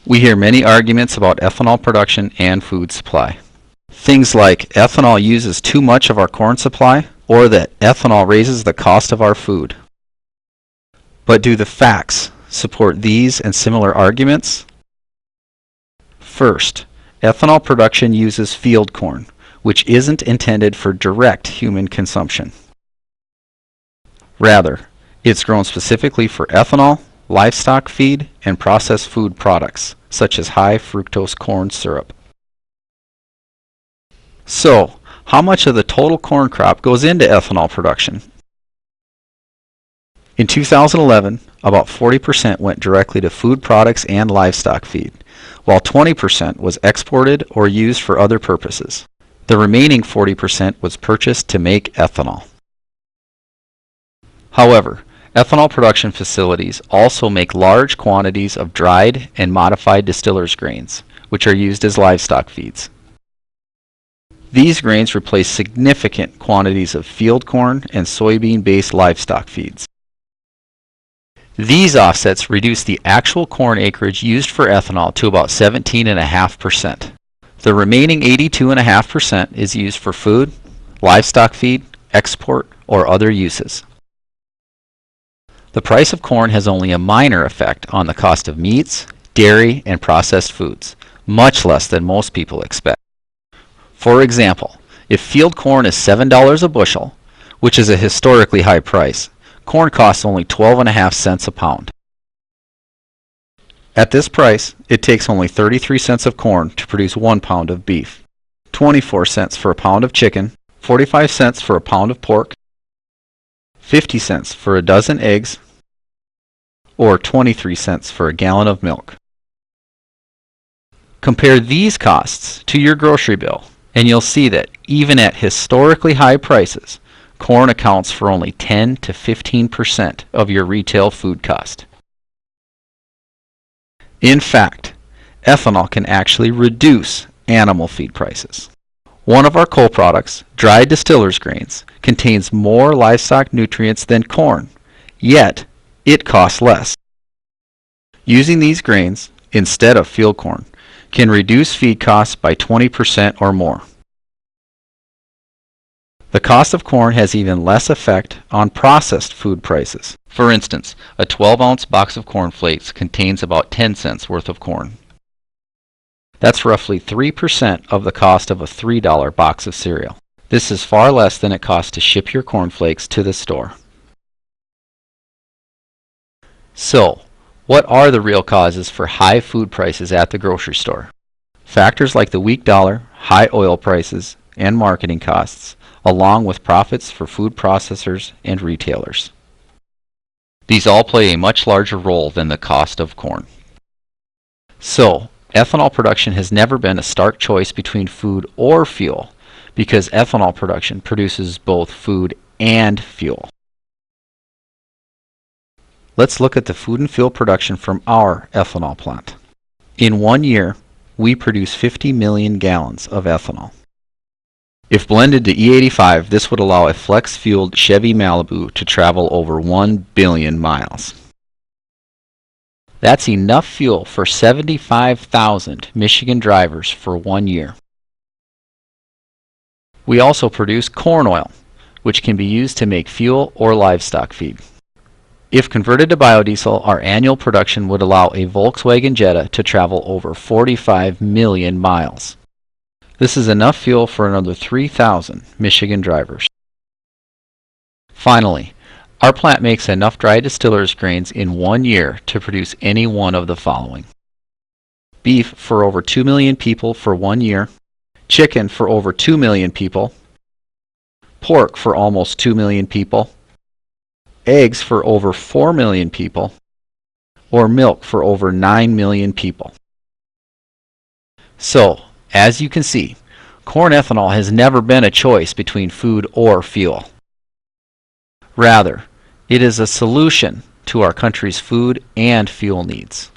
We hear many arguments about ethanol production and food supply. Things like ethanol uses too much of our corn supply, or that ethanol raises the cost of our food. But do the facts support these and similar arguments? First, ethanol production uses field corn, which isn't intended for direct human consumption. Rather, it's grown specifically for ethanol, livestock feed, and processed food products, such as high fructose corn syrup. So, how much of the total corn crop goes into ethanol production? In 2011, about 40% went directly to food products and livestock feed, while 20% was exported or used for other purposes. The remaining 40% was purchased to make ethanol. However, ethanol production facilities also make large quantities of dried and modified distillers grains, which are used as livestock feeds. These grains replace significant quantities of field corn and soybean-based livestock feeds. These offsets reduce the actual corn acreage used for ethanol to about 17.5%. The remaining 82.5% is used for food, livestock feed, export, or other uses. The price of corn has only a minor effect on the cost of meats, dairy, and processed foods, much less than most people expect. For example, if field corn is $7 a bushel, which is a historically high price, corn costs only 12.5 cents a pound. At this price, it takes only 33 cents of corn to produce 1 pound of beef, 24 cents for a pound of chicken, 45 cents for a pound of pork, 50 cents for a dozen eggs, or 23 cents for a gallon of milk. Compare these costs to your grocery bill, and you'll see that even at historically high prices, corn accounts for only 10 to 15% of your retail food cost. In fact, ethanol can actually reduce animal feed prices. One of our co-products, dried distillers grains, contains more livestock nutrients than corn, yet it costs less. Using these grains instead of field corn can reduce feed costs by 20% or more. The cost of corn has even less effect on processed food prices. For instance, a 12-ounce box of corn flakes contains about 10 cents worth of corn. That's roughly 3% of the cost of a $3 box of cereal. This is far less than it costs to ship your corn flakes to the store. So, what are the real causes for high food prices at the grocery store? Factors like the weak dollar, high oil prices, and marketing costs, along with profits for food processors and retailers. These all play a much larger role than the cost of corn. So, ethanol production has never been a stark choice between food or fuel, because ethanol production produces both food and fuel. Let's look at the food and fuel production from our ethanol plant. In 1 year, we produce 50 million gallons of ethanol. If blended to E85, this would allow a flex-fueled Chevy Malibu to travel over 1 billion miles. That's enough fuel for 75,000 Michigan drivers for 1 year. We also produce corn oil, which can be used to make fuel or livestock feed. If converted to biodiesel, our annual production would allow a Volkswagen Jetta to travel over 45 million miles. This is enough fuel for another 3,000 Michigan drivers. Finally, our plant makes enough dry distillers grains in 1 year to produce any one of the following: beef for over 2 million people for 1 year, chicken for over 2 million people, pork for almost 2 million people, eggs for over 4 million people, or milk for over 9 million people. So, as you can see, corn ethanol has never been a choice between food or fuel. Rather, it is a solution to our country's food and fuel needs.